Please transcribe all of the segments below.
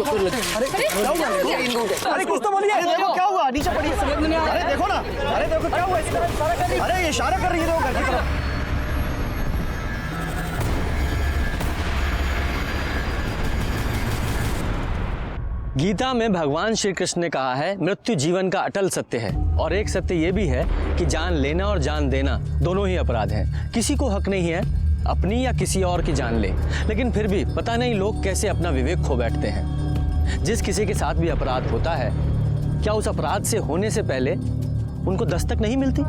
अरे कुछ तो बोलिए। देखो क्या हुआ, नीचे पड़ी है। अरे देखो ना, अरे देखो क्या हुआ इसको। अरे ये इशारा कर रही है घर की तरफ। गीता में भगवान श्री कृष्ण ने कहा है मृत्यु जीवन का अटल सत्य है, और एक सत्य ये भी है कि जान लेना और जान देना दोनों ही अपराध हैं। किसी को हक नहीं है अपनी या किसी और की जान ले, लेकिन फिर भी पता नहीं लोग कैसे अपना विवेक खो बैठते हैं। जिस किसी के साथ भी अपराध होता है, क्या उस अपराध से होने से पहले उनको दस्तक नहीं मिलती?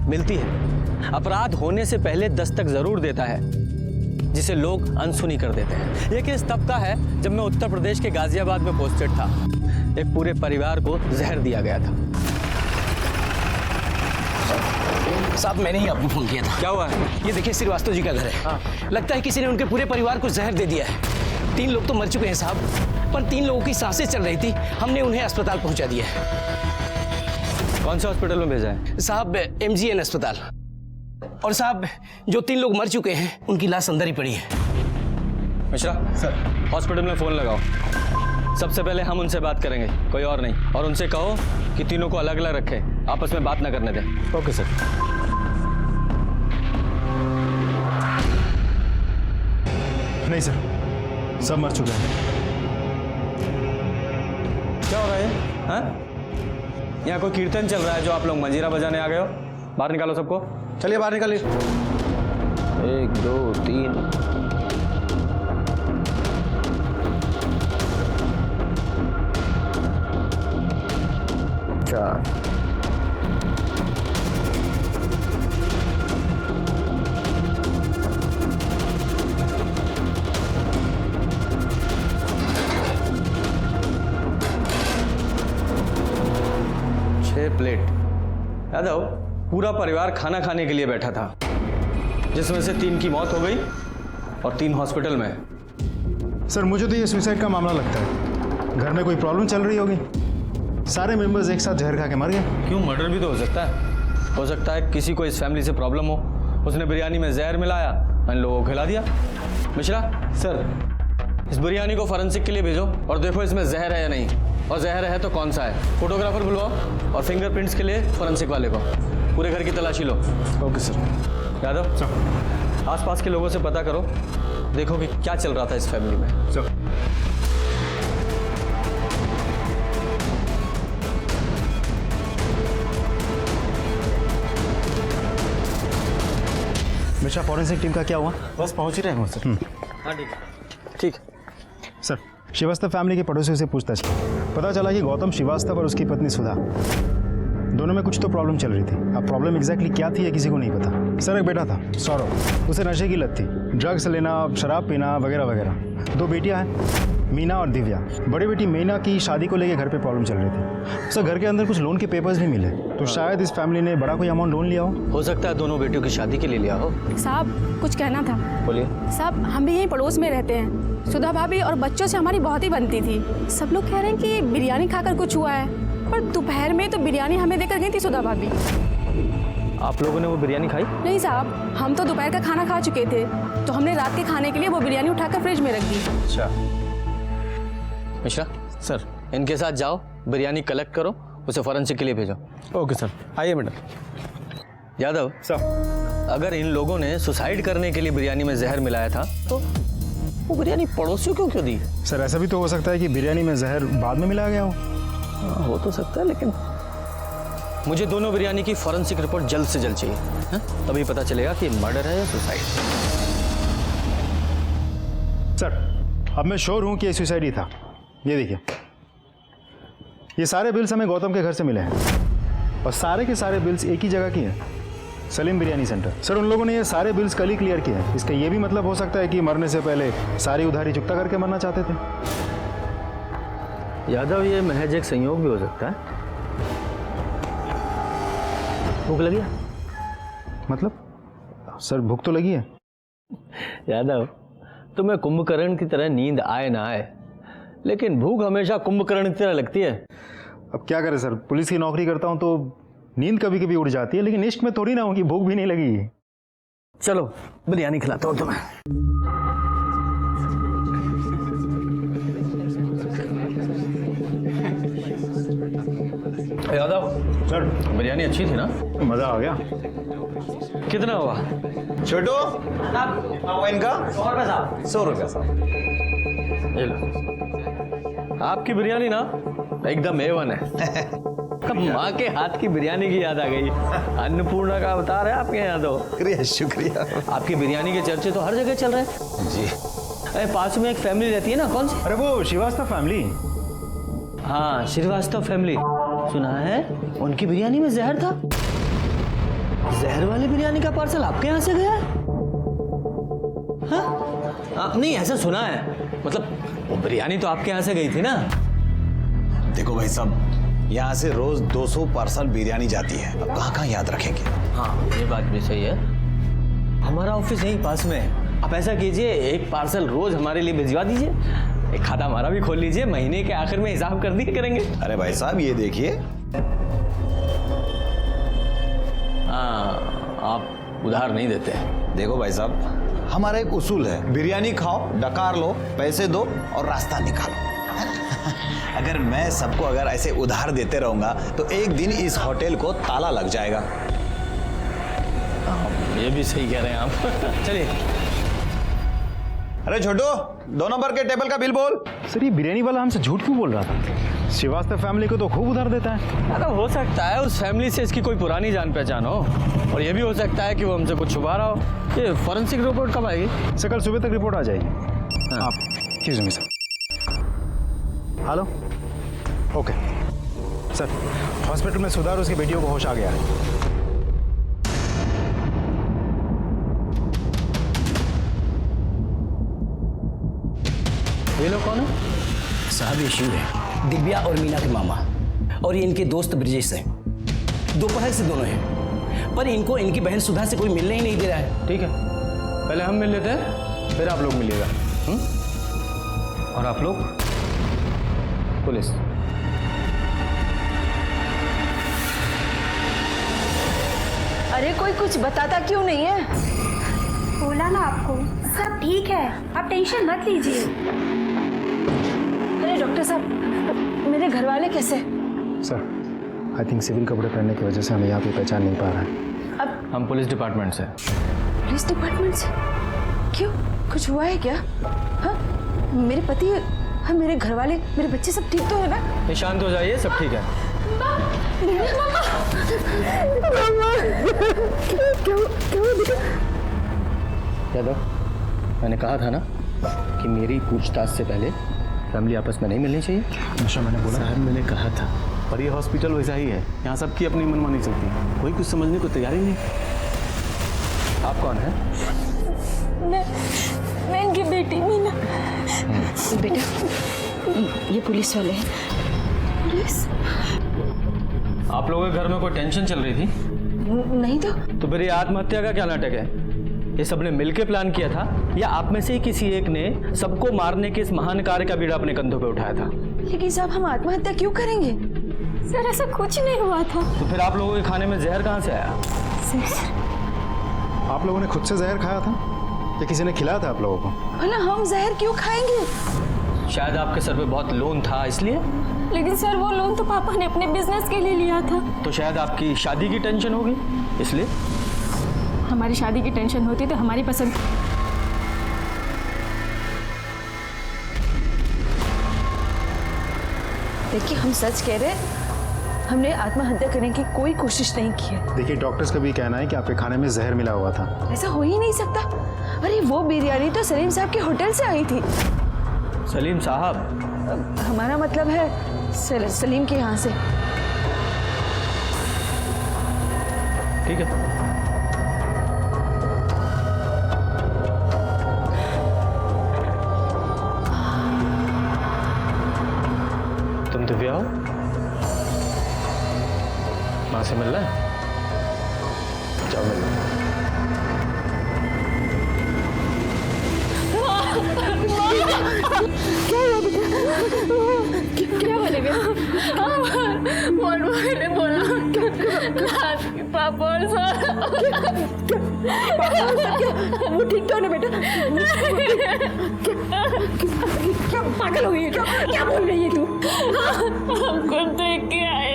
मिलती है। अपराध होने से पहले दस्तक जरूर देता है, जिसे लोग अनसुनी कर देते हैं। ये केस तब का है जब मैं उत्तर प्रदेश के गाजियाबाद में पोस्टेड था। एक पूरे परिवार को जहर दिया गया था। साहब मैंने ही आपको फोन किया था। क्या हुआ है? ये देखिए श्रीवास्तव जी का घर है। हाँ। लगता है किसी ने उनके पूरे परिवार को जहर दे दिया है। 3 लोग तो मर चुके हैं साहब, पर 3 लोगों की सांसें चल रही थी। हमने उन्हें अस्पताल पहुंचा दिया है। कौन से हॉस्पिटल में भेजा है? साहब MGN अस्पताल। और साहब जो 3 लोग मर चुके हैं उनकी लाश अंदर ही पड़ी है। मिश्रा सर, हॉस्पिटल में फोन लगाओ। सबसे पहले हम उनसे बात करेंगे, कोई और नहीं। और उनसे कहो कि तीनों को अलग अलग रखे, आपस में बात ना करने दें। Okay sir. नहीं सर, सब मर चुके हैं। क्या हो रहा है? हाँ? यहाँ कोई कीर्तन चल रहा है जो आप लोग मंजीरा बजाने आ गए हो? बाहर निकालो सबको। चलिए बाहर निकालिए। 1 2 3। 4। प्लेट। यादव, पूरा परिवार खाना खाने के लिए बैठा था, जिसमें से 3 की मौत हो गई और 3 हॉस्पिटल में। सर मुझे तो ये सुसाइड का मामला लगता है। घर में कोई प्रॉब्लम चल रही होगी, सारे मेंबर्स एक साथ जहर खा के मर गए। क्यों, मर्डर भी तो हो सकता है। हो सकता है किसी को इस फैमिली से प्रॉब्लम हो, उसने बिरयानी में जहर मिलाया, इन लोगों को खिला दिया। मिश्रा सर, इस बिरयानी को फॉरेंसिक के लिए भेजो और देखो इसमें जहर है या नहीं, और जहर है तो कौन सा है। फोटोग्राफर बुलवाओ और फिंगरप्रिंट्स के लिए फॉरेंसिक वाले को। पूरे घर की तलाशी लो। Okay sir. यादव सर, आसपास के लोगों से पता करो, देखो कि क्या चल रहा था इस फैमिली में। सर मिश्रा, फॉरेंसिक टीम का क्या हुआ? बस पहुंच ही रहे हैं सर। हाँ ठीक है, ठीक। सर श्रीवास्तव फैमिली के पड़ोसियों से पूछताछ की, पता चला कि गौतम श्रीवास्तव और उसकी पत्नी सुधा, दोनों में कुछ तो प्रॉब्लम चल रही थी। अब प्रॉब्लम एग्जैक्टली क्या थी ये किसी को नहीं पता। सर एक बेटा था सौरभ, उसे नशे की लत थी, ड्रग्स लेना, शराब पीना वगैरह वगैरह। 2 बेटियां हैं, मीना और दिव्या। बड़ी बेटी मीना की शादी को लेकर घर पे प्रॉब्लम चल रही थी। सर घर के अंदर कुछ लोन के पेपर्स भी मिले, तो शायद इस फैमिली ने बड़ा कोई अमाउंट लोन लिया हो सकता है दोनों बेटियों की शादी के लिए लिया हो। साहब कुछ कहना था। बोलिए। साहब हम भी यहीं पड़ोस में रहते हैं। सुधा भाभी और बच्चों से हमारी बहुत ही बनती थी। सब लोग कह रहे हैं कि बिरयानी खाकर कुछ हुआ है, पर दोपहर में तो बिरयानी हमें देकर गई थी सुधा भाभी। आप लोगों ने वो बिरयानी खाई? नहीं साहब, हम तो दोपहर का खाना खा चुके थे, तो हमने रात के खाने के लिए वो बिरयानी उठाकर फ्रिज में रख दी। अच्छा। मिश्रा सर, इनके साथ जाओ, बिरयानी कलेक्ट करो, उसे फॉरेंसिक के लिए भेजो। Okay sir. आइए मैडम। यादव सर, अगर इन लोगों ने सुसाइड करने के लिए बिरयानी में जहर मिलाया था तो वो बिरयानी पड़ोसियों को क्यों दी? सर ऐसा भी तो हो सकता है कि बिरयानी में जहर बाद में मिलाया गया हो तो सकता है, लेकिन मुझे दोनों बिरयानी की फॉरेंसिक रिपोर्ट जल्द से जल्द चाहिए। है? तभी पता चलेगा कि मर्डर है या सुसाइड। सर अब मैं श्योर हूँ कि ये सुसाइड ही था। ये देखिए, ये सारे बिल्स हमें गौतम के घर से मिले हैं, और सारे के सारे बिल्स एक ही जगह की हैं, सलीम बिरयानी सेंटर। सर उन लोगों ने ये सारे बिल्स कल ही क्लियर किए हैं। इसका ये भी मतलब हो सकता है कि मरने से पहले सारी उधारी चुकता करके मरना चाहते थे। यादव, ये महज एक संयोग भी हो सकता है। भूख लगी है? मतलब सर भूख तो लगी है। यादव, तुम्हें कुंभकर्ण की तरह नींद आए ना आए, लेकिन भूख हमेशा कुंभकर्ण की तरह लगती है। अब क्या करें सर, पुलिस की नौकरी करता हूँ तो नींद कभी कभी उड़ जाती है, लेकिन इश्क में थोड़ी ना होगी, भूख भी नहीं लगी। चलो बिरयानी खिलाता हूँ तुम्हें। यादव सर बिरयानी अच्छी थी ना? मज़ा आ गया। कितना हुआ? छोटू वो इनका 100 रुपये साहब। ये लो। आपकी बिरयानी ना एकदम A1 है। कब माँ के हाथ की बिरयानी की याद आ गई। अन्नपूर्णा का अवतार है आपके यहाँ तो। शुक्रिया शुक्रिया। आपकी बिरयानी के चर्चे तो हर जगह चल रहे हैं जी। अरे पास में एक फैमिली रहती है ना, कौन सी? अरे वो श्रीवास्तव फैमिली। हाँ श्रीवास्तव फैमिली। सुना है उनकी बिरयानी में जहर था। जहर वाली बिरयानी का पार्सल आपके यहाँ से गया? हाँ नहीं, ऐसा सुना है। मतलब वो बिरयानी तो आपके यहाँ से गई थी ना? देखो भाई साहब, यहाँ से रोज 200 पार्सल बिरयानी जाती है, अब कहाँ याद रखेंगे। हाँ ये बात भी सही है। हमारा ऑफिस यहीं पास में है। आप ऐसा कीजिए, एक पार्सल रोज हमारे लिए भिजवा दीजिए। एक खाता हमारा भी खोल लीजिए, महीने के आखिर में हिसाब कर दिए करेंगे। अरे भाई साहब ये देखिए। हाँ आप उधार नहीं देते हैं। देखो भाई साहब, हमारा एक उसूल है, बिरयानी खाओ, डकार लो, पैसे दो और रास्ता निकालो। अगर मैं सबको अगर ऐसे उधार देते रहूंगा तो एक दिन इस होटल को ताला लग जाएगा। ये भी सही कह रहे हैं आप। चलिए। अरे छोटू, 2 नंबर के टेबल का बिल बोल। सर ये बिरयानी वाला हमसे झूठ क्यों बोल रहा था? श्रीवास्तव फैमिली को तो खूब उधार देता है। अरे हो सकता है उस फैमिली से इसकी कोई पुरानी जान पहचान हो, और ये भी हो सकता है कि वो हमसे कुछ छुपा रहा हो। ये फॉरेंसिक रिपोर्ट कब आएगी? सर कल सुबह तक रिपोर्ट आ जाएगी। आप excuse me sir. Hello. Okay sir, hospital में सुधार, उसकी बेटियों को होश आ गया है। ये लोग कौन है? साहब ये शिव है, दिव्या और मीना के मामा, और ये इनके दोस्त ब्रिजेश हैं। दोपहर से दोनों हैं, पर इनको इनकी बहन सुधा से कोई मिलने ही नहीं दे रहा है। ठीक है, पहले हम मिल लेते हैं, फिर आप लोग मिलिएगा। और आप लोग पुलिस। अरे कोई कुछ बताता क्यों नहीं है? बोला ना आपको, सब ठीक है, आप टेंशन मत लीजिए। अरे डॉक्टर साहब, मेरे घर वाले कैसे? सर आई थिंक सिविल कपड़े पहनने की वजह से हमें यहाँ पे पहचान नहीं पा रहा है। अब हम पुलिस डिपार्टमेंट से। पुलिस डिपार्टमेंट से? क्यों, कुछ हुआ है क्या? हाँ मेरे पति, हाँ मेरे घर वाले, मेरे बच्चे सब ठीक तो है ना? ये शांत हो जाइए, सब ठीक है। यादव, मैंने कहा था ना कि मेरी पूछताछ से पहले फैमिली आपस में नहीं मिलनी चाहिए। हमेशा मैंने बोला। साहब मैंने कहा था, पर ये हॉस्पिटल वैसा ही है, यहाँ सबकी अपनी मनमानी चलती है, कोई कुछ समझने को तैयार ही नहीं। आप कौन हैं? मैं इनकी बेटी मीना। बेटा ये पुलिस वाले हैं। पुलिस? आप लोगों के घर में कोई टेंशन चल रही थी? नहीं तो फिर ये आत्महत्या का क्या नाटक है? ये सबने मिलकर प्लान किया था, या आप में से ही किसी एक ने सबको मारने के इस महान कार्य का बीड़ा अपने कंधों पे उठाया था? लेकिन साहब हम आत्महत्या क्यों करेंगे? सर ऐसा कुछ नहीं हुआ था। तो फिर आप लोगों के खाने में जहर कहाँ से आया? आप लोगों ने खुद से जहर खाया था या किसी ने खिलाया था आप लोगों को? भला हम जहर क्यों खाएंगे? शायद आपके सर पे बहुत लोन था इसलिए। लेकिन सर वो लोन तो पापा ने अपने बिजनेस के लिए लिया था। तो शायद आपकी शादी की टेंशन होगी इसलिए। हमारी शादी की टेंशन होती तो हमारी पसंद। देखिए हम सच कह रहे हैं, हमने आत्महत्या करने की कोई कोशिश नहीं की है। देखिए डॉक्टर्स का भी कहना है कि आपके खाने में जहर मिला हुआ था। ऐसा हो ही नहीं सकता। अरे वो बिरयानी तो सलीम साहब के होटल से आई थी। सलीम साहब? हमारा मतलब है सलीम के यहाँ से। ठीक है, तुम दिव्या हो? माँ से मिलना है? जाओ मिल लो। क्या बोलेगा? बोला आपके पापा और सारा। वो ठीक तो है ना बेटा? क्या पागल हो गई है क्या? क्या बोल रही है तू? हमको देख के आए।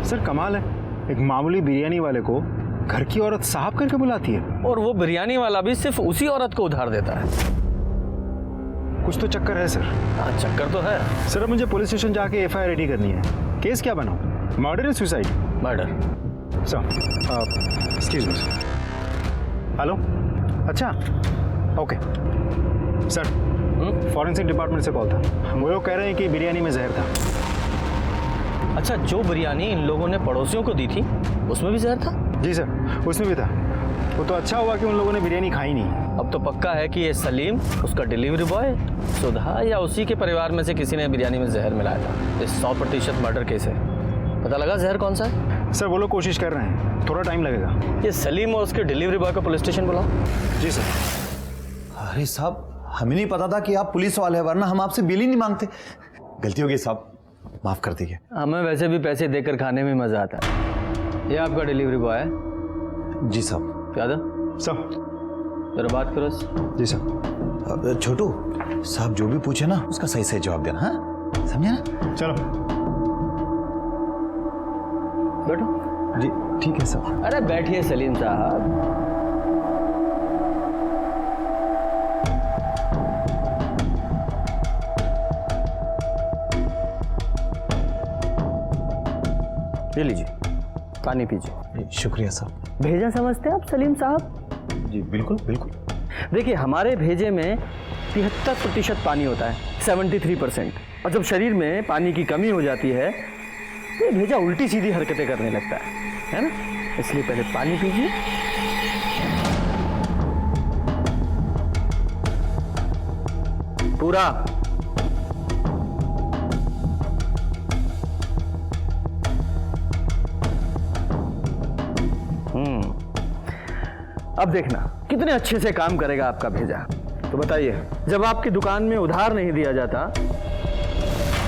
सर कमाल है, एक मामूली बिरयानी वाले को घर की औरत साहब करके बुलाती है। और वो बिरयानी वाला भी सिर्फ उसी औरत को उधार देता है। कुछ तो चक्कर है सर। हाँ, चक्कर तो है। सर अब मुझे पुलिस स्टेशन जाके एफआईआर रेडी करनी है। केस क्या बनाऊं, मर्डर या suicide? Murder. Sir excuse me. Hello, अच्छा ओके सर, फॉरेंसिक डिपार्टमेंट से कॉल था। वो लोग कह रहे हैं कि बिरयानी में जहर था। अच्छा, जो बिरयानी इन लोगों ने पड़ोसियों को दी थी उसमें भी जहर था? जी सर, उसमें भी था। वो तो अच्छा हुआ कि उन लोगों ने बिरयानी खाई नहीं। अब तो पक्का है कि ये सलीम, उसका डिलीवरी बॉय, सुधा या उसी के परिवार में से किसी ने बिरयानी में जहर मिलाया था। ये 100% मर्डर केस है। पता लगा जहर कौन सा है? सर वो लोग कोशिश कर रहे हैं, थोड़ा टाइम लगेगा। ये सलीम और उसके डिलीवरी बॉय को पुलिस स्टेशन बुलाओ। जी सर। अरे साहब, हमें नहीं पता था कि आप पुलिस वाले हैं, वरना हम आपसे बिल ही नहीं मांगते। गलती हो गई साहब, माफ कर दीजिए। हमें वैसे भी पैसे देकर खाने में मजा आता है। ये आपका डिलीवरी बॉय है? जी साहब। क्या था सर? जरा बात करो। जी सर। छोटू साहब जो भी पूछे ना उसका सही सही जवाब देना, हाँ समझे ना? चलो बैठो। जी ठीक है साहब। अरे बैठिए सलीम साहब। ले लीजिए, पानी पीजिए। शुक्रिया साहब। भेजा समझते हैं आप सलीम साहब? जी बिल्कुल बिल्कुल। देखिए, हमारे भेजे में 73% पानी होता है, 73%। और जब शरीर में पानी की कमी हो जाती है तो ये भेजा उल्टी सीधी हरकतें करने लगता है ना? इसलिए पहले पानी पीजिए। पूरा। अब देखना कितने अच्छे से काम करेगा आपका भेजा। तो बताइए, जब आपकी दुकान में उधार नहीं दिया जाता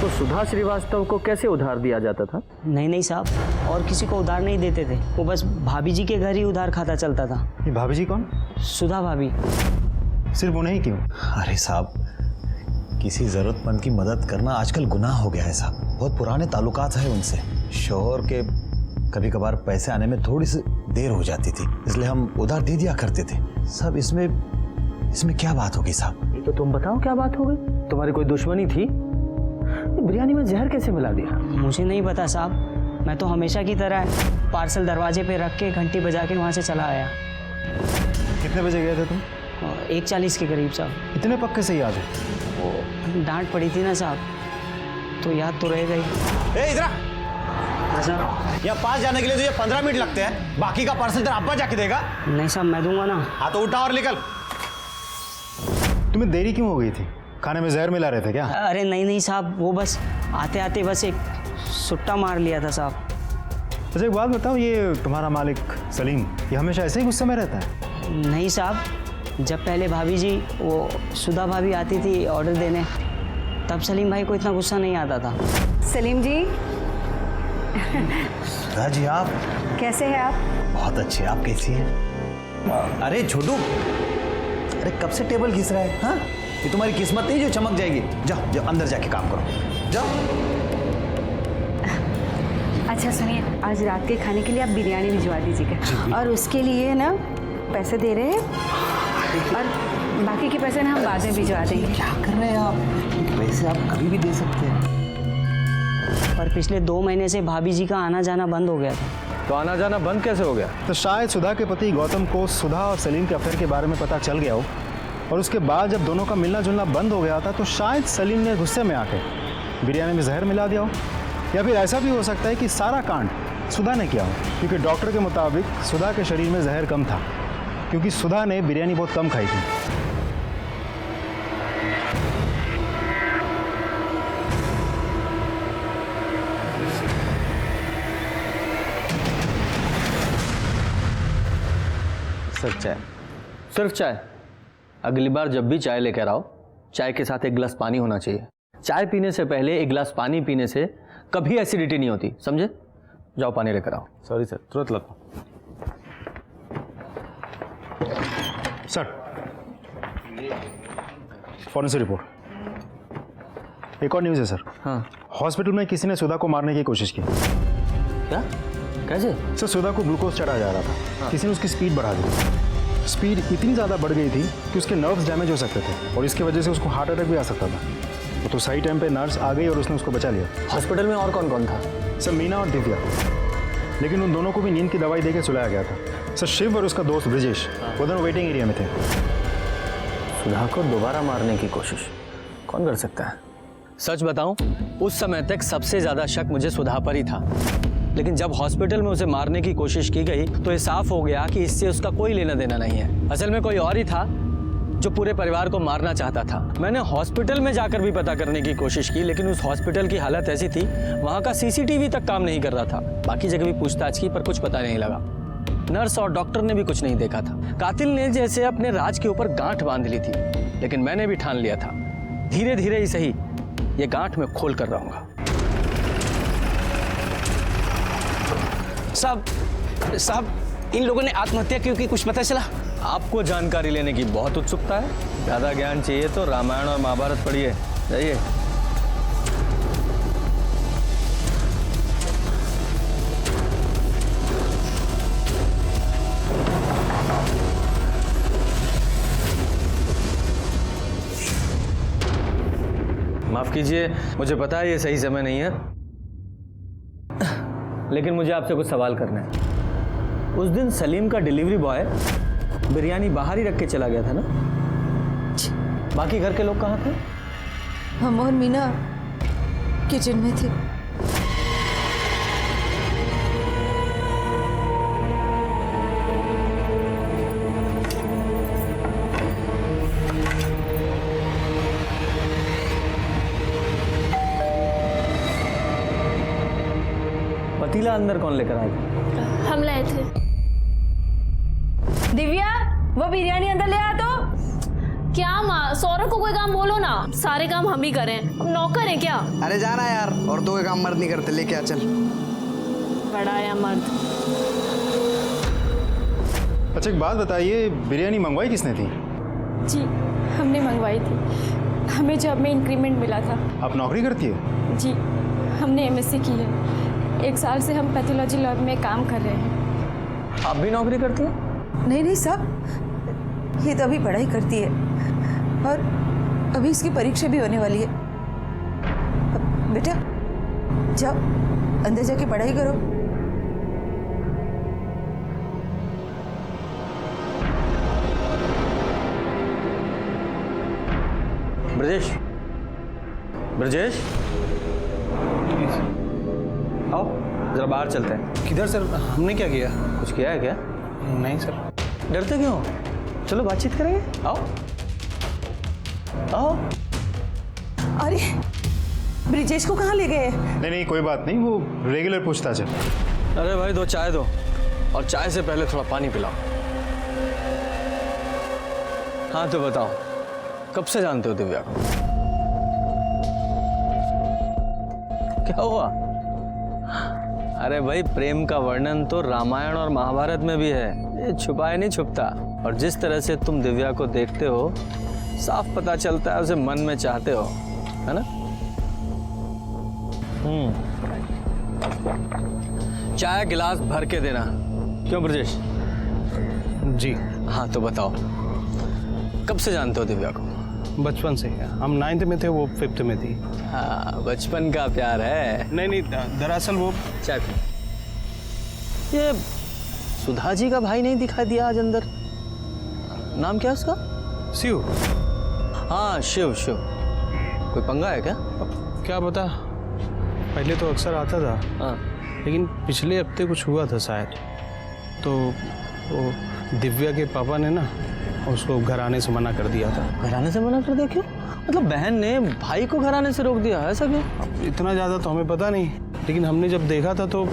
तो सुधा श्रीवास्तव को कैसे उधार दिया जाता था? नहीं साहब, और किसी को उधार नहीं देते थे। वो बस भाभी जी के घर ही उधार खाता चलता था। ये भाभी जी कौन? सुधा भाभी। सिर्फ उन्हें क्यों? अरे साहब, किसी जरूरतमंद की मदद करना आजकल गुनाह हो गया है साहब। बहुत पुराने ताल्लुकात है उनसे। शोहर के कभी कभार पैसे आने में थोड़ी सी देर हो जाती थी, इसलिए हम उधार दे दिया करते थे। सब इसमें क्या बात होगी साहब? तो तुम बताओ क्या बात हो गई? तुम्हारी कोई दुश्मनी थी? बिरयानी में जहर कैसे मिला दिया? मुझे नहीं पता साहब, मैं तो हमेशा की तरह पार्सल दरवाजे पे रख के घंटी बजा के वहाँ से चला आया। कितने बजे गए थे तुम? 1:40 के करीब साहब। इतने पक्के से याद है? वो डांट पड़ी थी ना साहब, तो याद तो रह गई। इधर यहाँ पास जाने के लिए तुझे 15 मिनट लगते हैं, बाकी का पार्सल तेरा अब्बा जाके देगा। नहीं साहब, मैं दूंगा ना। हाँ तो उठा और निकल। तुम्हें देरी क्यों हो गई थी? खाने में जहर मिला रहे थे क्या? अरे नहीं साहब, वो बस आते आते बस एक सुट्टा मार लिया था साहब। अच्छा एक बात बताओ, ये तुम्हारा मालिक सलीम ये हमेशा ऐसे ही गुस्से में रहता है? नहीं साहब, जब पहले भाभी जी वो सुधा भाभी आती थी ऑर्डर देने, तब सलीम भाई को इतना गुस्सा नहीं आता था। सलीम जी। सुधा जी आप कैसे हैं आप? बहुत अच्छे, आप कैसी हैं? अरे छोटू, अरे कब से टेबल घिस रहा है? हाँ, ये तुम्हारी किस्मत नहीं जो चमक जाएगी। जाओ जाओ अंदर जाके काम करो, जाओ। अच्छा सुनिए, आज रात के खाने के लिए आप बिरयानी भिजवा दीजिएगा, और उसके लिए ना पैसे दे रहे हैं, और बाकी के पैसे ना हम बाद में भिजवा देंगे। क्या कर रहे हैं आप? पैसे आप कभी भी दे सकते हैं। पर पिछले 2 महीने से भाभी जी का आना जाना बंद हो गया था। तो आना जाना बंद कैसे हो गया? तो शायद सुधा के पति गौतम को सुधा और सलीम के अफेयर के बारे में पता चल गया हो, और उसके बाद जब दोनों का मिलना जुलना बंद हो गया था तो शायद सलीम ने गुस्से में आके बिरयानी में जहर मिला दिया हो, या फिर ऐसा भी हो सकता है कि सारा कांड सुधा ने किया हो, क्योंकि डॉक्टर के मुताबिक सुधा के शरीर में जहर कम था, क्योंकि सुधा ने बिरयानी बहुत कम खाई थी। सिर्फ चाय, सिर्फ चाय। अगली बार जब भी चाय लेकर आओ, चाय के साथ एक गिलास पानी होना चाहिए। चाय पीने से पहले एक गिलास पानी पीने से कभी एसिडिटी नहीं होती, समझे? जाओ पानी लेकर आओ। सॉरी सर, तुरंत लाता हूं। Sir, forensic report. एक और न्यूज़ है सर। हाँ। हॉस्पिटल में किसी ने सुधा को मारने की कोशिश की। क्या? कैसे? सर, सुधा को ग्लूकोज चढ़ाया जा रहा था। हाँ। किसी ने उसकी स्पीड बढ़ा दी। स्पीड इतनी ज़्यादा बढ़ गई थी कि उसके नर्व्स डैमेज हो सकते थे और इसकी वजह से उसको हार्ट अटैक भी आ सकता था। तो सही टाइम पे नर्स आ गई और उसने उसको बचा लिया। हॉस्पिटल में और कौन कौन था? सर, मीना और दिव्या, लेकिन उन दोनों को भी नींद की दवाई देकर सुलाया गया था। सर, शिव और उसका दोस्त ब्रिजेश वो दोनों वेटिंग एरिया में थे। सुधा को दोबारा मारने की कोशिश कौन कर सकता है? सच बताऊं, उस समय तक सबसे ज्यादा शक मुझे सुधा पर ही था, लेकिन जब हॉस्पिटल में उसे मारने की कोशिश की गई तो ये साफ हो गया कि इससे उसका कोई लेना देना नहीं है। असल में कोई और ही था जो पूरे परिवार को मारना चाहता था। मैंने हॉस्पिटल में जाकर भी पता करने की कोशिश की, लेकिन उस हॉस्पिटल की हालत ऐसी थी, वहां का सीसीटीवी तक काम नहीं कर रहा था। बाकी जगह भी पूछताछ की पर कुछ पता नहीं लगा। नर्स और डॉक्टर ने भी कुछ नहीं देखा था। कातिल ने जैसे अपने राज के ऊपर गांठ बांध ली थी, लेकिन मैंने भी ठान लिया था, धीरे धीरे ही सही ये गांठ में खोल कर रहूंगा। साहब, इन लोगों ने आत्महत्या क्यों की, कुछ पता चला? आपको जानकारी लेने की बहुत उत्सुकता है? ज्यादा ज्ञान चाहिए तो रामायण और महाभारत पढ़िए। जाइए। माफ कीजिए, मुझे पता है ये सही समय नहीं है, लेकिन मुझे आपसे कुछ सवाल करना है। उस दिन सलीम का डिलीवरी बॉय बिरयानी बाहर ही रख के चला गया था ना? बाकी घर के लोग कहाँ थे? हम और मीना किचन में थे। पतीला अंदर कौन लेकर आया? हम लाए थे। दिव्या, वो बिरयानी अंदर ले आ। तो क्या माँ, सौरभ को कोई काम बोलो ना, सारे काम हम ही करें, नौकर हैं क्या? अरे जाना यार, औरतों के काम मर्द नहीं करते, लेके आ चल। बड़ा या मर्द। अच्छा, एक बात बताइए, बिरयानी मंगवाई किसने थी? जी, हमने मंगवाई थी। हमें जॉब में इंक्रीमेंट मिला था। आप नौकरी करती है? जी, हमने एमएससी की है। 1 साल से हम पैथोलॉजी लैब में काम कर रहे हैं। आप भी नौकरी करती हैं? नहीं साहब, ये तो अभी पढ़ाई करती है और अभी इसकी परीक्षा भी होने वाली है। बेटा जाओ, अंदर जाके पढ़ाई करो। ब्रजेश, ब्रजेश, आओ जरा बाहर चलते हैं। किधर सर? हमने क्या किया? कुछ किया है क्या? नहीं सर। डरते क्यों? चलो बातचीत करेंगे, आओ आओ। अरे ब्रिजेश को कहाँ ले गए? नहीं, कोई बात नहीं, वो रेगुलर पूछताछ है। अरे भाई, 2 चाय दो, और चाय से पहले थोड़ा पानी पिलाओ। हाँ तो बताओ, कब से जानते हो दिव्या को? क्या हुआ? अरे भाई, प्रेम का वर्णन तो रामायण और महाभारत में भी है, ये छुपाए नहीं छुपता। और जिस तरह से तुम दिव्या को देखते हो, साफ पता चलता है उसे मन में चाहते हो, है ना? चाय गिलास भर के देना। क्यों ब्रजेश? जी। हाँ तो बताओ, कब से जानते हो दिव्या को? बचपन से। हम 9th में थे, वो 5th में थी। हाँ, बचपन का प्यार है। नहीं, दरअसल वो चाय पी। ये सुधा जी का भाई नहीं दिखाई दिया आज अंदर? नाम क्या है उसका? शिव? हाँ शिव शिव। कोई पंगा है क्या? क्या पता, पहले तो अक्सर आता था। हाँ। लेकिन पिछले हफ्ते कुछ हुआ था शायद, तो वो दिव्या के पापा ने ना उसको घर आने से मना कर दिया था। घर आने से मना कर दिया? क्यों? मतलब बहन ने भाई को घर आने से रोक दिया, ऐसा क्यों? इतना ज़्यादा तो हमें पता नहीं, लेकिन हमने जब देखा था तो।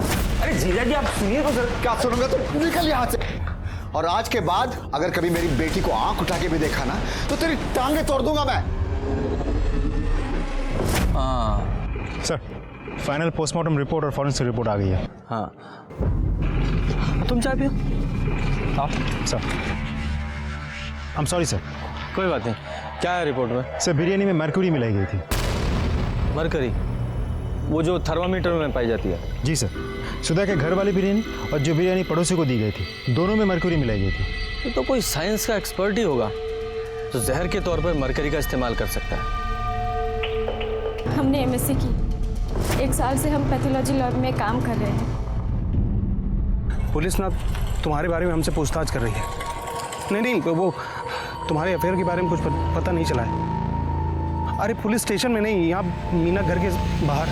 अरे जीजा जी आप सुनिए तो सर, क्या सुनूंगा तो निकल यहाँ से। और आज के बाद अगर कभी मेरी बेटी को आंख उठा के भी देखा ना तो तेरी टांगे तोड़ दूंगा मैं। हाँ सर, फाइनल पोस्टमार्टम रिपोर्ट और फॉरेंसिक रिपोर्ट आ गई है। हाँ, तुम चाय पियो। हाँ sir. I am sorry sir. कोई बात नहीं। क्या है रिपोर्ट में? सर, बिरयानी में मरक्यूरी मिलाई गई थी। मरकरी? वो जो थर्मामीटर में पाई जाती है? जी सर। सुधा के घर वाली बिरयानी और जो बिरयानी पड़ोसी को दी गई थी, दोनों में मरक्यूरी मिलाई गई थी। ये तो कोई साइंस का एक्सपर्ट ही होगा तो जहर के तौर पर मरकरी का इस्तेमाल कर सकता है। हमने एमएससी की, 1 साल से हम पैथोलॉजी लैब में काम कर रहे हैं। पुलिस ना तुम्हारे बारे में हमसे पूछताछ कर रही है। नहीं, वो तुम्हारे अफेयर के बारे में कुछ पता नहीं चला है। अरे पुलिस स्टेशन में नहीं, यहाँ मीना घर के बाहर।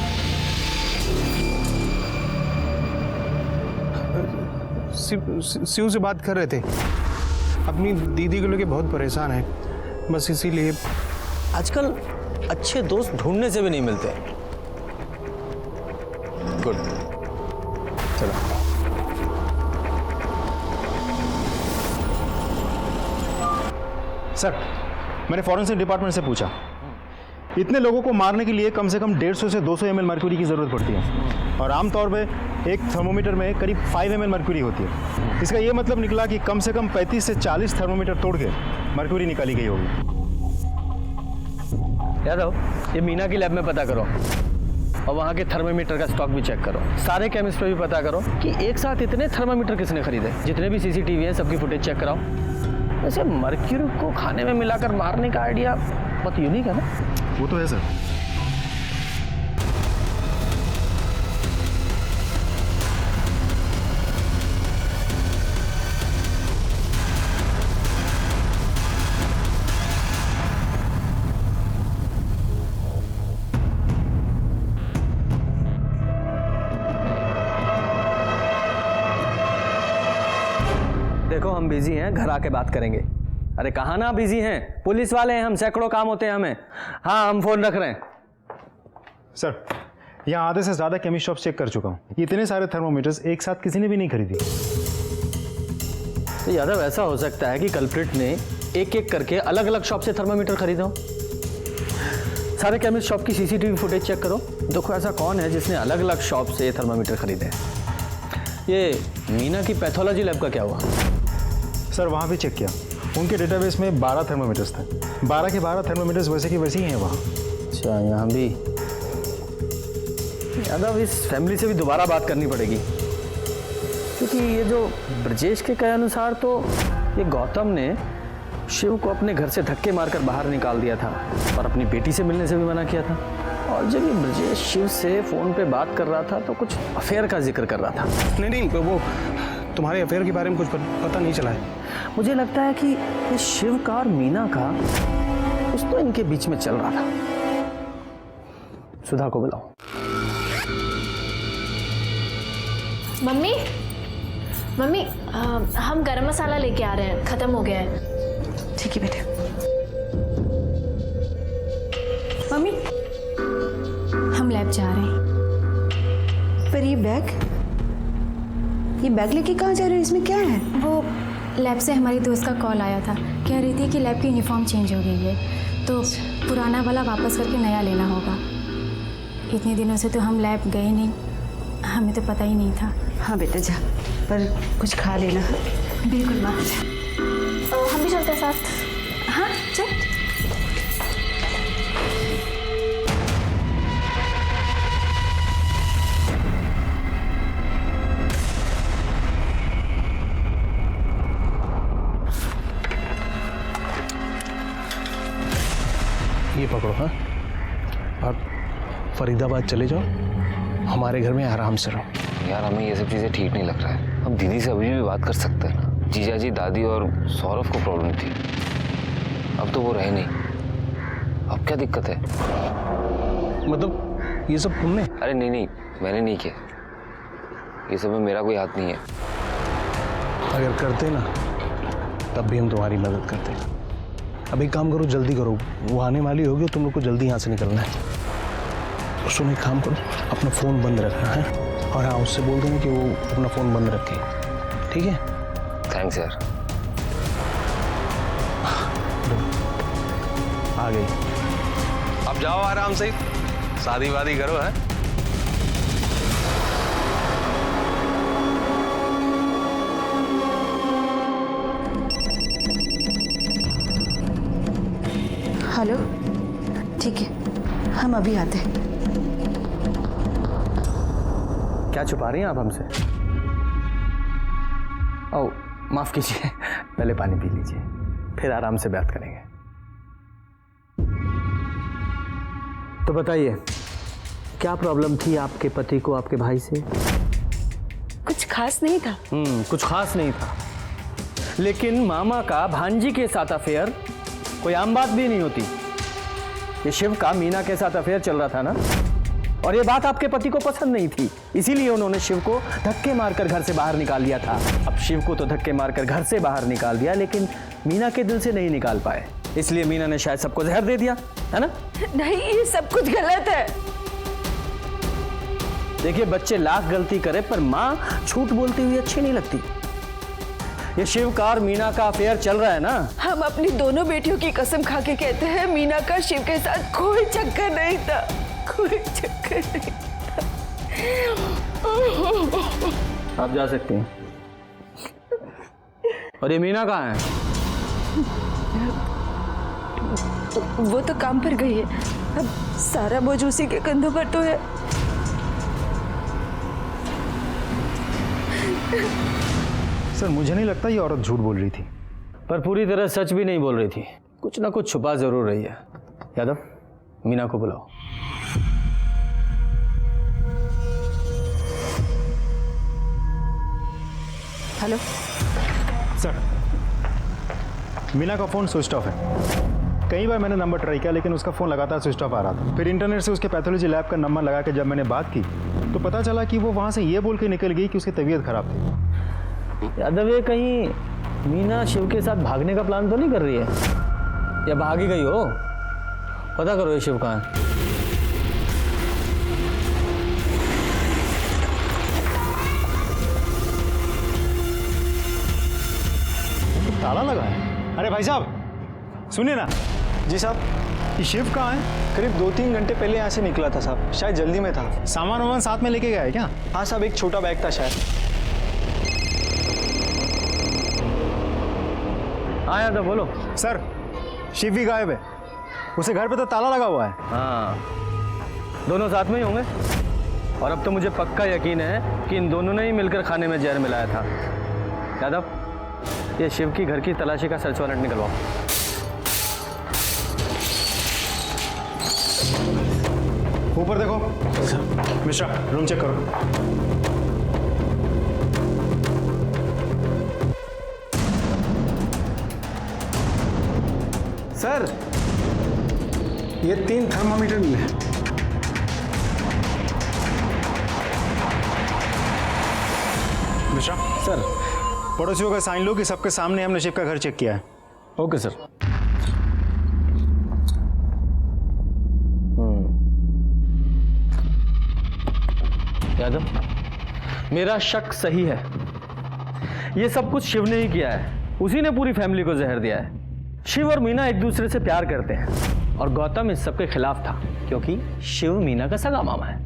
शिव से बात कर रहे थे, अपनी दीदी को लेके बहुत परेशान है, बस इसीलिए। आजकल अच्छे दोस्त ढूंढने से भी नहीं मिलते। गुड, चलो। सर, मैंने फॉरेंसिक डिपार्टमेंट से पूछा, इतने लोगों को मारने के लिए कम से कम 150 से 200 ml मरक्यूरी की ज़रूरत पड़ती है और आमतौर पे एक थर्मोमीटर में करीब 5 ml मरक्यूरी होती है। इसका ये मतलब निकला कि कम से कम 35 से 40 थर्मोमीटर तोड़ के मरक्यूरी निकाली गई होगी। यादव, ये मीना की लैब में पता करो और वहाँ के थर्मामीटर का स्टॉक भी चेक करो। सारे केमिस्ट पे भी पता करो कि एक साथ इतने थर्मामीटर किसने खरीदे। जितने भी CCTV हैं सबकी फुटेज चेक कराओ। वैसे मर्क्यूरी को खाने में मिलाकर मारने का आइडिया बहुत यूनिक है ना? वो तो है सर। देखो हम बिजी हैं, घर आके बात करेंगे। अरे कहाँ ना बिजी हैं, पुलिस वाले हैं हम, सैकड़ों काम होते हैं हमें। हाँ हम फोन रख रहे हैं। सर, यहाँ आधे से ज़्यादा केमिस्ट शॉप चेक कर चुका हूँ, इतने सारे थर्मोमीटर्स एक साथ किसी ने भी नहीं खरीदी। तो यादव, ऐसा हो सकता है कि कल्प्रिट ने एक एक करके अलग अलग शॉप से थर्मामीटर खरीदा हो। सारे केमिस्ट शॉप की CCTV फुटेज चेक करो, देखो ऐसा कौन है जिसने अलग अलग शॉप से थर्मामीटर खरीदे हैं। ये मीना की पैथोलॉजी लैब का क्या हुआ? सर, वहाँ भी चेक किया, उनके डेटाबेस में 12 थर्मोमीटर्स थे। 12 के 12 थर्मोमीटर्स वैसे की वैसे ही हैं वहाँ। अच्छा, यहाँ भी। यादव, इस फैमिली से भी दोबारा बात करनी पड़ेगी, क्योंकि ये जो ब्रजेश के कहे अनुसार तो ये गौतम ने शिव को अपने घर से धक्के मारकर बाहर निकाल दिया था और अपनी बेटी से मिलने से भी मना किया था। और जब ये ब्रजेश शिव से फ़ोन पे बात कर रहा था तो कुछ अफेयर का जिक्र कर रहा था। नहीं, वो तुम्हारे अफेयर के बारे में कुछ पता नहीं चला है। मुझे लगता है कि ये शिव का और मीना का कुछ तो इनके बीच में चल रहा था। सुधा को बुलाओ। मम्मी, हम गरम मसाला लेके आ रहे हैं, खत्म हो गया है। ठीक है बेटे। मम्मी, हम लैब जा रहे हैं। पर ये बैग लेके कहाँ जा रहे हो? इसमें क्या है? वो लैब से हमारी दोस्त का कॉल आया था, कह रही थी कि लैब की यूनिफॉर्म चेंज हो गई है तो पुराना वाला वापस करके नया लेना होगा। इतने दिनों से तो हम लैब गए नहीं, हमें तो पता ही नहीं था। हाँ बेटा जा, पर कुछ खा लेना। बिल्कुल माँ। हम भी चलते हैं साथ। हाँ चल। ये पकड़ो। हाँ, और फरीदाबाद चले जाओ, हमारे घर में आराम से रहो। यार हमें ये सब चीज़ें ठीक नहीं लग रहा है। हम दीदी से अभी भी बात कर सकते हैं ना। जीजा जी, दादी और सौरभ को प्रॉब्लम थी। अब तो वो रहे नहीं, अब क्या दिक्कत है? मतलब ये सब तुमने? अरे नहीं, मैंने नहीं किया, ये सब में मेरा कोई हाथ नहीं है। अगर करते ना तब भी हम तुम्हारी मदद करते। अब एक काम करो, जल्दी करो, वो आने वाली होगी, तुम लोग को जल्दी यहाँ से निकलना है। सुनो, एक काम करो, अपना फ़ोन बंद रखना है, और हाँ उससे बोल देना कि वो अपना फ़ोन बंद रखे, ठीक है? थैंक्स यार। आ गई। अब जाओ आराम से, शादी वादी करो है। हेलो, ठीक है, हम अभी आते हैं। क्या छुपा रही हैं आप हमसे? ओ, माफ कीजिए, पहले पानी पी लीजिए, फिर आराम से बात करेंगे। तो बताइए, क्या प्रॉब्लम थी आपके पति को आपके भाई से? कुछ खास नहीं था। कुछ खास नहीं था, लेकिन मामा का भांजी के साथ अफेयर कोई आम बात भी नहीं होती। ये शिव का मीना के साथ अफेयर चल रहा था ना, और ये बात आपके पति को पसंद नहीं थी, इसीलिए उन्होंने शिव को धक्के मारकर घर से बाहर निकाल दिया था। अब शिव को तो धक्के मारकर घर से बाहर निकाल दिया, लेकिन मीना के दिल से नहीं निकाल पाए, इसलिए मीना ने शायद सबको जहर दे दिया, है ना? नहीं, ये सब कुछ गलत है। देखिए, बच्चे लाख गलती करे पर माँ झूठ बोलती हुई अच्छी नहीं लगती। ये शिव का और मीना का अफेयर चल रहा है ना। हम अपनी दोनों बेटियों की कसम खा के कहते हैं, मीना का शिव के साथ कोई चक्कर नहीं था, कोई चक्कर नहीं था। आप जा सकती हैं। और ये मीना कहाँ है? वो तो काम पर गई है, अब सारा बोझ उसी के कंधों पर तो है। सर, मुझे नहीं लगता ये औरत झूठ बोल रही थी। पर पूरी तरह सच भी नहीं बोल रही थी, कुछ ना कुछ छुपा जरूर रही है। यादव, मीना को बुलाओ। हेलो सर, मीना का फ़ोन स्विच ऑफ है। कई बार मैंने नंबर ट्राई किया, लेकिन उसका फ़ोन लगातार स्विच ऑफ आ रहा था। फिर इंटरनेट से उसके पैथोलॉजी लैब का नंबर लगा के जब मैंने बात की तो पता चला कि वो वहाँ से ये बोल के निकल गई कि उसकी तबीयत खराब थी। यादव, ये कहीं मीना शिव के साथ भागने का प्लान तो नहीं कर रही है, या भाग ही गई हो? पता करो ये शिव कहाँ है। ताला लगा है? अरे भाई साहब सुनिए ना। जी साहब। ये शिव कहाँ है? करीब 2-3 घंटे पहले यहाँ से निकला था साहब, शायद जल्दी में था। सामान वामान साथ में लेके गया है क्या? हाँ साहब, एक छोटा बैग था शायद। हाँ यादव, बोलो। सर, शिव भी गायब है, उसे घर पे तो ताला लगा हुआ है। हाँ, दोनों साथ में ही होंगे, और अब तो मुझे पक्का यकीन है कि इन दोनों ने ही मिलकर खाने में जहर मिलाया था। यादव, ये शिव की घर की तलाशी का सर्च वारंट निकलवाओ। ऊपर देखो। मिश्रा, रूम चेक करो। सर, ये 3 थर्मामीटर मिले हैं। मिश्रा सर, पड़ोसियों का साइन लो कि सबके सामने हमने शिव का घर चेक किया है। Okay sir. यादव, मेरा शक सही है, ये सब कुछ शिव ने ही किया है, उसी ने पूरी फैमिली को जहर दिया है। शिव और मीना एक दूसरे से प्यार करते हैं, और गौतम इस सब के खिलाफ था, क्योंकि शिव मीना का सगा मामा है।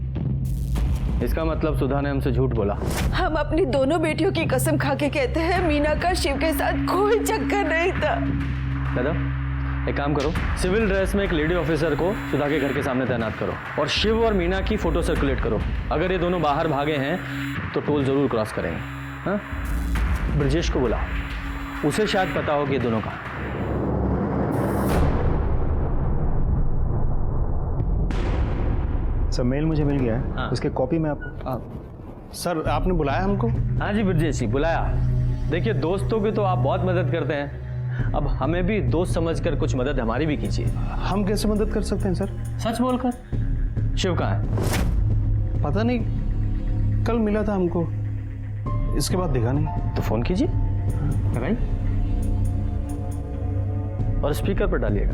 इसका मतलब सुधा ने हमसे झूठ बोला। हम अपनी दोनों बेटियों की कसम खा के कहते हैं, मीना का शिव के साथ कोई चक्कर नहीं था। यादव, एक काम करो, सिविल ड्रेस में एक लेडी ऑफिसर को सुधा के घर के सामने तैनात करो, और शिव और मीना की फोटो सर्कुलेट करो। अगर ये दोनों बाहर भागे हैं तो टोल जरूर क्रॉस करेंगे। हाँ, ब्रजेश को बुलाओ, उसे शायद पता हो कि ये दोनों कहाँ। सर, मेल मुझे मिल गया है। हाँ। उसके कॉपी में आपको। सर, आपने बुलाया हमको? हाँ जी ब्रजेश जी, बुलाया। देखिए, दोस्तों की तो आप बहुत मदद करते हैं, अब हमें भी दोस्त समझकर कुछ मदद हमारी भी कीजिए। हम कैसे मदद कर सकते हैं सर? सच बोलकर। शिव कहाँ है? पता नहीं, कल मिला था हमको, इसके बाद देखा नहीं। तो फोन कीजिए, लगाइए और स्पीकर पर डालिएगा।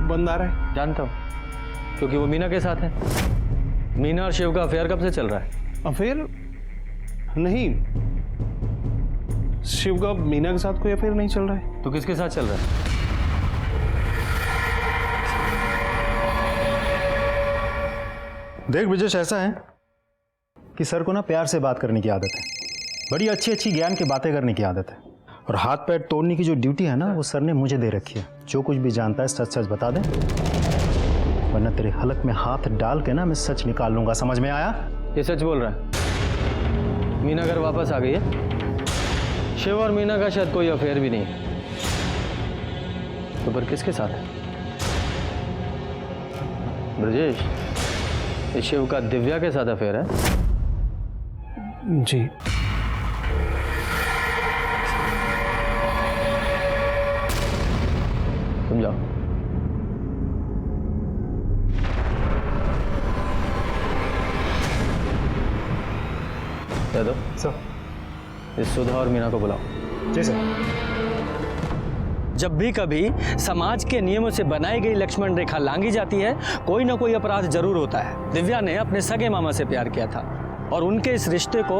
बंद आ रहा है। जानता हूँ, क्योंकि वो मीना के साथ है। मीना और शिव का अफेयर कब से चल रहा है? अफेयर नहीं, शिव का मीना के साथ कोई अफेयर नहीं चल रहा है। तो किसके साथ चल रहा है? देख ब्रिजेश, ऐसा है कि सर को ना प्यार से बात करने की आदत है, बड़ी अच्छी अच्छी ज्ञान की बातें करने की आदत है, और हाथ पैर तोड़ने की जो ड्यूटी है ना वो सर ने मुझे दे रखी है। जो कुछ भी जानता है सच सच बता दे, वरना तेरे हलक में हाथ डाल के ना मैं सच निकाल लूंगा। समझ में आया? ये सच बोल रहा है। मीना घर वापस आ गई है। शिव और मीना का शायद कोई अफेयर भी नहीं है। तो पर किसके साथ है? ब्रजेश, ये शिव का दिव्या के साथ अफेयर है? जी। तुम जाओ। दे दो सर। इस सुधा और मीना को बुलाओ। जी सर। जब भी कभी समाज के नियमों से बनाई गई लक्ष्मण रेखा लांघी जाती है, कोई ना कोई अपराध जरूर होता है। दिव्या ने अपने सगे मामा से प्यार किया था और उनके इस रिश्ते को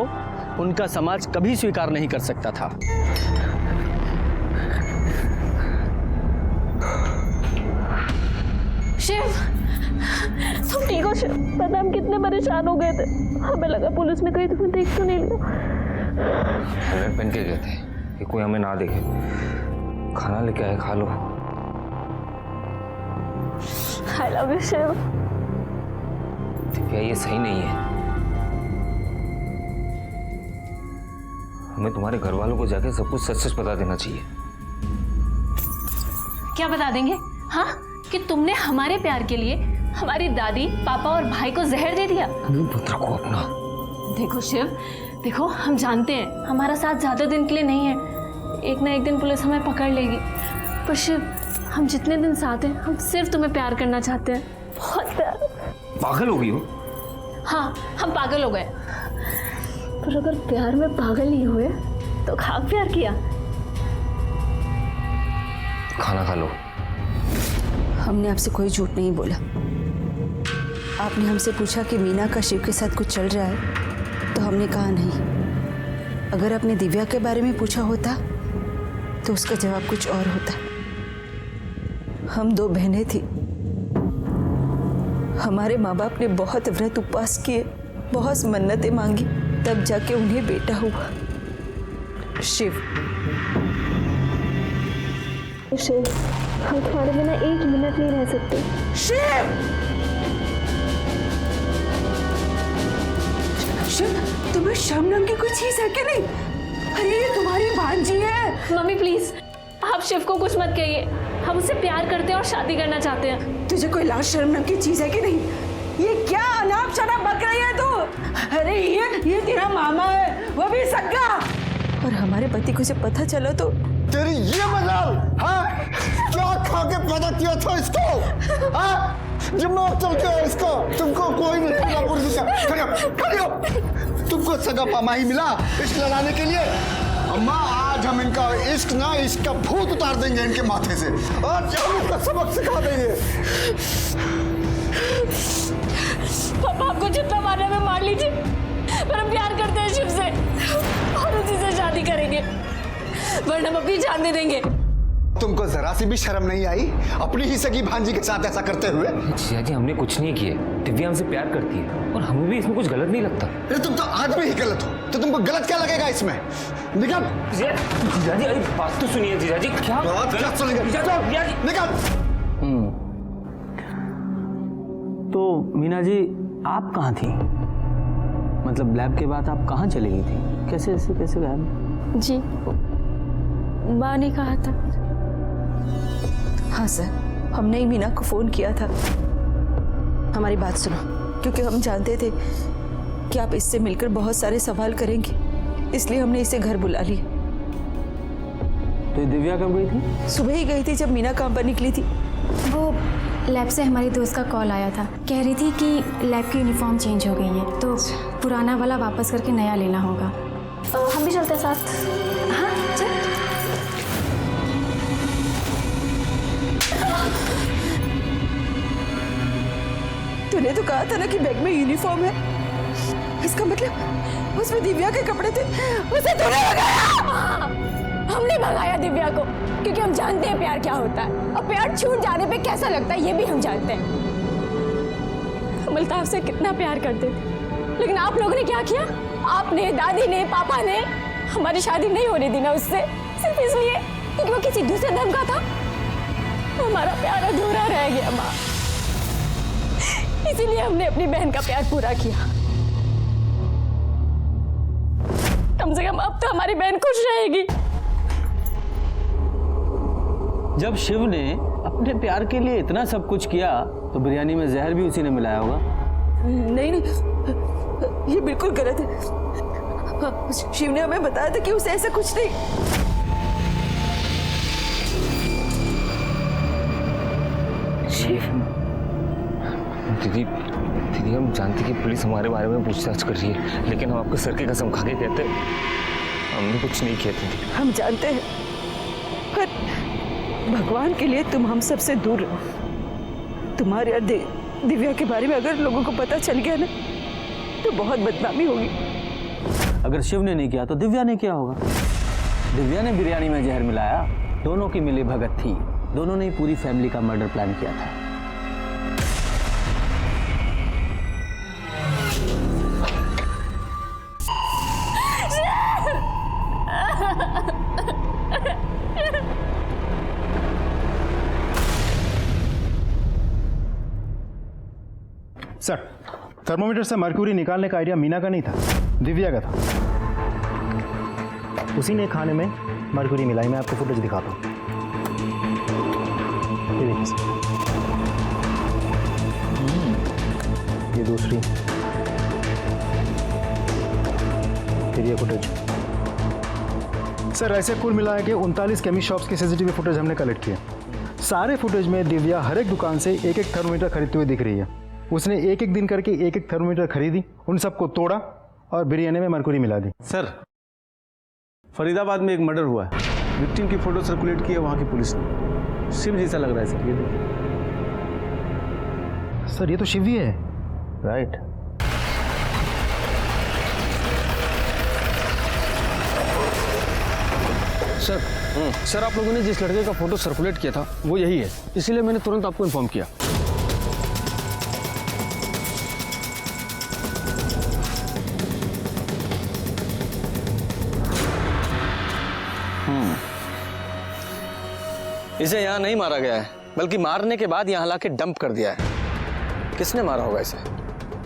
उनका समाज कभी स्वीकार नहीं कर सकता था। शिव, तुम ठीक हो शिव? पता हम कितने परेशान हो गए थे। हमें लगा पुलिस ने कहीं तुम्हें देख तो नहीं लिया। हेलमेट पहन के गए थे कि कोई हमें ना देखे। खाना लेके आए, खा लो। I love you Shiv. क्या ये सही नहीं है? हमें तुम्हारे घर वालों को जाके सब कुछ सच सच बता देना चाहिए। क्या बता देंगे? हाँ, कि तुमने हमारे प्यार के लिए हमारी दादी, पापा और भाई को जहर दे दिया। पुत्र को अपना। देखो शिव, देखो हम जानते हैं हमारा साथ ज्यादा दिन के लिए नहीं है। एक ना एक दिन पुलिस हमें पकड़ लेगी। पर शिव, हम जितने दिन साथ हैं, हम सिर्फ तुम्हें प्यार करना चाहते हैं। बहुत प्यार। पागल हो गई हो? हाँ, हम पागल हो गए। पर अगर प्यार में पागल नहीं हुए तो खाक प्यार किया। खाना खा लो। हमने आपसे कोई झूठ नहीं बोला। आपने हमसे पूछा कि मीना का शिव के साथ कुछ चल रहा है, तो हमने कहा नहीं। अगर आपने दिव्या के बारे में पूछा होता तो उसका जवाब कुछ और होता। हम दो बहनें थी। हमारे माँ बाप ने बहुत व्रत उपवास किए, बहुत मन्नतें मांगी, तब जाके उन्हें बेटा हुआ। शिव, शिव, हम तुम्हारे बिना एक मिनट नहीं रह सकते। शिव, शिव, तुम्हें शर्म नाम की कोई चीज है कि नहीं? अरे ये तुम्हारी भांजी है। मम्मी प्लीज, आप शिव को कुछ मत कहिए। हम उससे प्यार करते हैं और शादी करना चाहते हैं। तुझे कोई लाज शर्म नाम की चीज है कि नहीं? ये क्या अनाप शनाप बक रही है तू? अरे ये तेरा मामा है, वो भी सगा। और हमारे पति को जब पता चला तो तेरी ये मजाल, हाँ? क्या खा के पैदा किया था इसको? हाँ? दिमाग चलते हो इसको? तुमको कोई नहीं मिला पुलिस का। खड़ियो। तुमको सगा पामा ही मिला इश्क लड़ाने के लिए। अम्मा, आज हम इनका इश्क ना, इसका भूत उतार देंगे इनके माथे से। आज हम इसका सबक सिखा देंगे। पापा, आपको जितना मारने में मार लीजिए, पर हम प्यार करते हैं शिव से और उसी से शादी करेंगे, वरना हम अपनी जान दे देंगे। तुमको जरा सी भी शर्म नहीं आई अपनी ही सगी भांजी के साथ ऐसा करते हुए? जीजा जी, हमने कुछ नहीं किया। दिव्या हमसे प्यार करती है और हमें भी इसमें कुछ गलत नहीं लगता। अरे तुम तो आज भी ही गलत हो, तो तुमको गलत क्या लगेगा इसमें? निकल। जीजा जी, अरे बात तो सुनिए जीजा जी। क्या बात क्या सुनेंगे? निकल। तो मीना जी, आप कहाँ थी? मतलब लैब के बाद आप कहाँ चली गई थी? कैसे गायब? जी, माँ ने कहा था। हाँ सर, हमने ही मीना को फोन किया था। हमारी बात सुनो, क्योंकि हम जानते थे कि आप इससे मिलकर बहुत सारे सवाल करेंगे, इसलिए हमने इसे घर बुला लिया। तो दिव्या कब गई थी? सुबह ही गई थी जब मीना काम पर निकली थी। वो लैब से हमारी दोस्त का कॉल आया था, कह रही थी कि लैब की यूनिफॉर्म चेंज हो गई है तो पुराना वाला वापस करके नया लेना होगा। हम भी चलते हैं साथ। हाँ चल। तूने तो कहा था ना कि बैग में यूनिफॉर्म है, इसका मतलब उसमें दिव्या के कपड़े थे, उसे तूने भगाया। हमने भगाया दिव्या को क्योंकि हम जानते हैं प्यार क्या होता है और प्यार छूट जाने पे कैसा लगता है ये भी हम जानते हैं। हम अल्ताफ से कितना प्यार करते थे, लेकिन आप लोगों ने क्या किया? आपने, दादी ने, पापा ने हमारी शादी नहीं होने दी ना उससे, सिर्फ इसलिए क्योंकि वो किसी दूसरे धर्म का था। हमारा प्यार अधूरा रह गया माँ, इसीलिए हमने अपनी बहन का प्यार पूरा किया। कम से कम अब तो हमारी बहन खुश रहेगी। जब शिव ने अपने प्यार के लिए इतना सब कुछ किया तो बिरयानी में जहर भी उसी ने मिलाया होगा। नहीं नहीं, ये बिल्कुल गलत है। शिव ने हमें बताया था कि उसे ऐसा कुछ नहीं। शिव। दीदी दीदी हम जानते कि पुलिस हमारे बारे में पूछताछ कर रही है, लेकिन हम आपके सर की कसम खा के कहते हमने कुछ नहीं किया था। हम जानते हैं, पर भगवान के लिए तुम हम सबसे दूर रहो। तुम्हारे और दिव्या के बारे में अगर लोगों को पता चल गया ना तो बहुत बदनामी होगी। अगर शिव ने नहीं किया तो दिव्या ने किया होगा। दिव्या ने बिरयानी में जहर मिलाया, दोनों की मिली भगत थी, दोनों ने पूरी फैमिली का मर्डर प्लान किया था। सर, थर्मोमीटर से मर्क्यूरी निकालने का आइडिया मीना का नहीं था, दिव्या का था। उसी ने खाने में मर्क्यूरी मिलाई। मैं आपको फुटेज दिखाता हूँ। ये देखिए सर, ये दूसरी, फिर ये फुटेज। सर ऐसे कुल मिला के 39 केमिस्ट शॉप्स की सीसीटीवी फुटेज हमने कलेक्ट किया। सारे फुटेज में दिव्या हर एक दुकान से एक एक थर्मोमीटर खरीदते हुए दिख रही है। उसने एक एक दिन करके एक एक थर्मोमीटर खरीदी, उन सबको तोड़ा और बिरयानी में मरकुरी मिला दी। सर, फरीदाबाद में एक मर्डर हुआ है, विक्टिम की फोटो सर्कुलेट की है वहां की पुलिस ने। शिव जैसा लग रहा है सर, ये देखिए। सर ये तो शिव ही है। राइट। सर आप लोगों ने जिस लड़के का फोटो सर्कुलेट किया था वो यही है, इसीलिए मैंने तुरंत आपको इन्फॉर्म किया। इसे यहाँ नहीं मारा गया है, बल्कि मारने के बाद यहाँ लाके डंप कर दिया है। किसने मारा होगा इसे?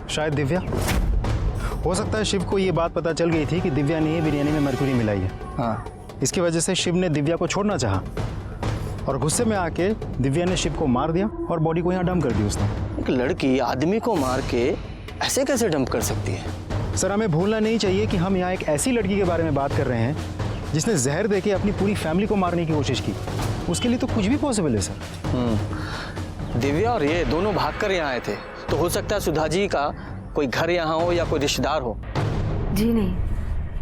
शायद दिव्या। हो सकता है शिव को ये बात पता चल गई थी कि दिव्या ने ही बिरयानी में मरकुरी मिलाई है। हाँ, इसकी वजह से शिव ने दिव्या को छोड़ना चाहा और गुस्से में आके दिव्या ने शिव को मार दिया और बॉडी को यहाँ डंप कर दी उसने। एक लड़की आदमी को मार के ऐसे कैसे डंप कर सकती है? सर हमें भूलना नहीं चाहिए कि हम यहाँ एक ऐसी लड़की के बारे में बात कर रहे हैं जिसने जहर देके अपनी पूरी फैमिली को मारने की कोशिश की। उसके लिए तो कुछ भी पॉसिबल है सर। दिव्या और ये दोनों भागकर यहाँ आए थे, तो हो सकता है सुधा जी का कोई घर यहाँ हो या कोई रिश्तेदार हो। जी नहीं,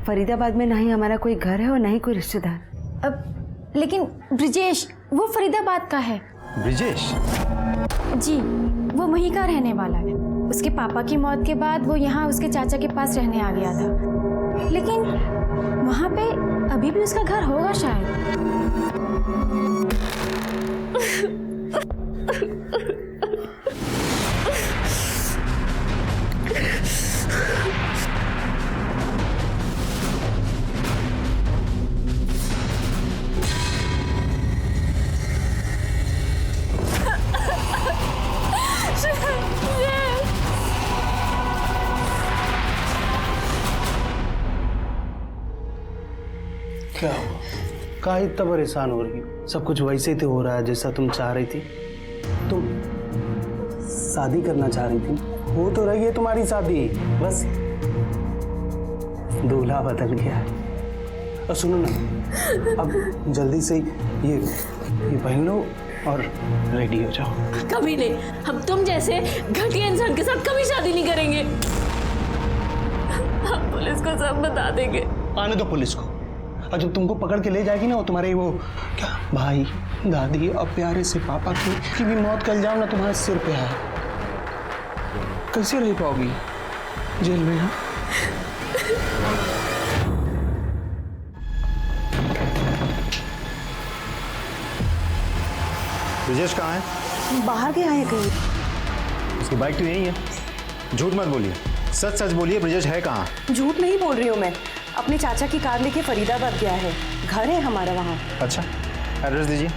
फरीदाबाद में ना ही हमारा कोई घर है और ना ही कोई रिश्तेदार। अब लेकिन ब्रिजेश वो फरीदाबाद का है। ब्रिजेश? जी, वो वहीं का रहने वाला है। उसके पापा की मौत के बाद वो यहाँ उसके चाचा के पास रहने आ गया था, लेकिन वहाँ पे अभी भी उसका घर होगा शायद। क्या हुआ? कहाँ इतना परेशान हो रही हो? सब कुछ वैसे ही तो हो रहा है जैसा तुम चाह रही थी। तुम शादी करना चाह रही थी, हो तो रही है तुम्हारी शादी, बस दूल्हा बदल गया है। और सुनो ना, अब जल्दी से ये पहन लो और रेडी हो जाओ। कभी नहीं, हम तुम जैसे घटिया इंसान के साथ कभी शादी नहीं करेंगे। हम पुलिस को सब बता देंगे। आने दो पुलिस को, और जब तुमको पकड़ के ले जाएगी ना वो तुम्हारे वो क्या भाई दादी और प्यारे से पापा की भी मौत कर जाओ ना तुम्हारे सिर पे है, कैसे रह पाओगी जेल में? हाँ ब्रिजेश कहाँ है? बाहर गया है कहीं। उसकी बाइक तो यही है। झूठ मत बोलिए, सच सच बोलिए, ब्रिजेश है कहाँ? झूठ नहीं बोल रही हूँ मैं, अपने चाचा की कार लेके फरीदाबाद गया है, घर है हमारा वहाँ। अच्छा, एड्रेस दीजिए।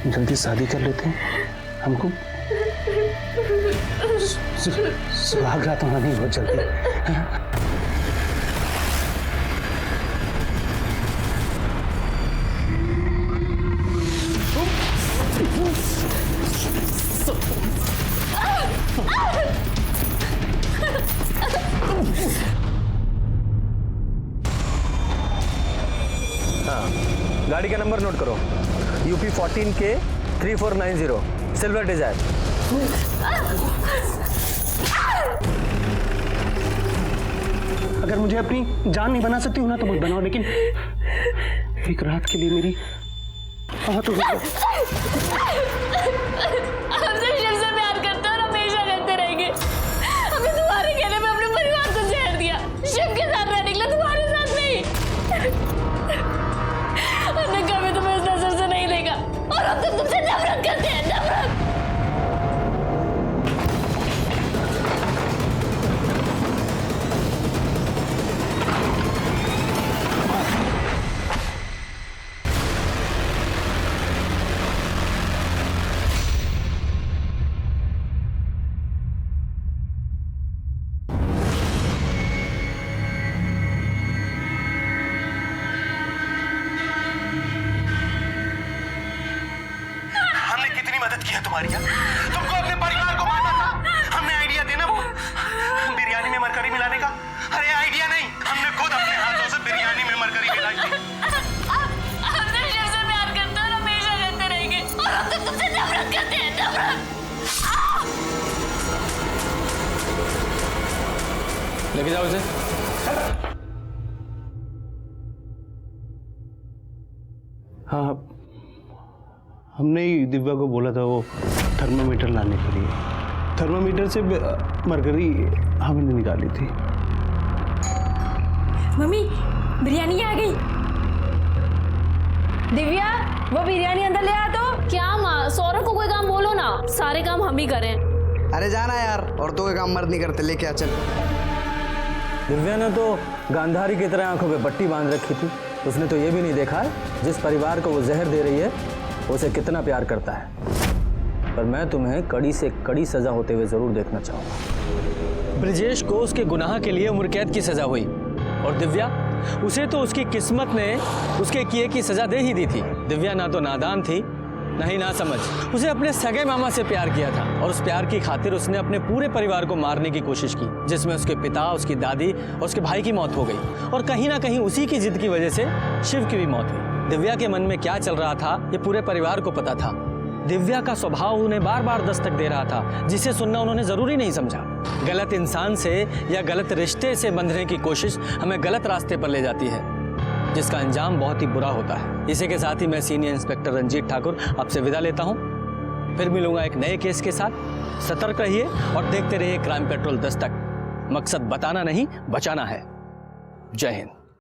जल्दी शादी कर लेते हैं, हमको सुहाग रात होना नहीं बहुत जल्दी। गाड़ी का नंबर नोट करो, UP 14K 3490 सिल्वर डिजायर। अगर मुझे अपनी जान नहीं बना सकती हूँ ना तो मत बनाओ, लेकिन एक रात के लिए मेरी तो हमसे शिव से प्यार करते और हमेशा करते रहेंगे। हमने तुम्हारे कहने पे अपने परिवार को जहर दिया, शिव के साथ रहने के लिए, तुम्हारे साथ नहीं। हमने कभी तुम्हें इस नजर से नहीं देखा और अब तो तुमसे नफरत करते हैं, नफरत। तुम्हारी तुमको अपने परिवार को मारना था, हमने आइडिया देना वो बिरयानी में मरकरी मिलाने का। अरे आइडिया नहीं, हमने खुद अपने हाथों से बिरयानी में मरकरी मिलाई थी। हमसे शिव से प्यार करते और हमेशा करते रहेंगे और अब तो तुमसे नफरत करते हैं, नफरत। लेके जाओ इसे। हाँ, हमने ही दिव्या को बोला था वो थर्मामीटर लाने के लिए। थर्मामीटर से मरकरी हमने निकाली थी। मम्मी, बिरयानी आ गई। दिव्या, वो बिरयानी अंदर ले आ। तो क्या माँ, सौरभ को कोई काम बोलो ना, सारे काम हम ही करें। अरे जाना यार, औरतों के काम मर्द नहीं करते, लेके आ चल। दिव्या ने तो गांधारी की तरह आंखों पे पट्टी बांध रखी थी। उसने तो ये भी नहीं देखा जिस परिवार को वो जहर दे रही है उसे कितना प्यार करता है। पर मैं तुम्हें कड़ी से कड़ी सजा होते हुए जरूर देखना चाहूंगा। ब्रिजेश को उसके गुनाह के लिए उम्र कैद की सजा हुई और दिव्या, उसे तो उसकी किस्मत ने उसके किए की सजा दे ही दी थी। दिव्या ना तो नादान थी ना ही ना समझ, उसे अपने सगे मामा से प्यार किया था और उस प्यार की खातिर उसने अपने पूरे परिवार को मारने की कोशिश की, जिसमें उसके पिता, उसकी दादी और उसके भाई की मौत हो गई और कहीं ना कहीं उसी की जिद की वजह से शिव की भी मौत हुई। दिव्या के मन में क्या चल रहा था ये पूरे परिवार को पता था। दिव्या का स्वभाव उन्हें बार बार दस्तक दे रहा था, जिसे सुनना उन्होंने जरूरी नहीं समझा। गलत इंसान से या गलत रिश्ते से बंधने की कोशिश हमें गलत रास्ते पर ले जाती है, जिसका अंजाम बहुत ही बुरा होता है। इसी के साथ ही मैं सीनियर इंस्पेक्टर रंजीत ठाकुर आपसे विदा लेता हूँ। फिर मिलूंगा एक नए केस के साथ। सतर्क रहिए और देखते रहिए क्राइम पेट्रोल दस्तक। मकसद बताना नहीं, बचाना है। जय हिंद।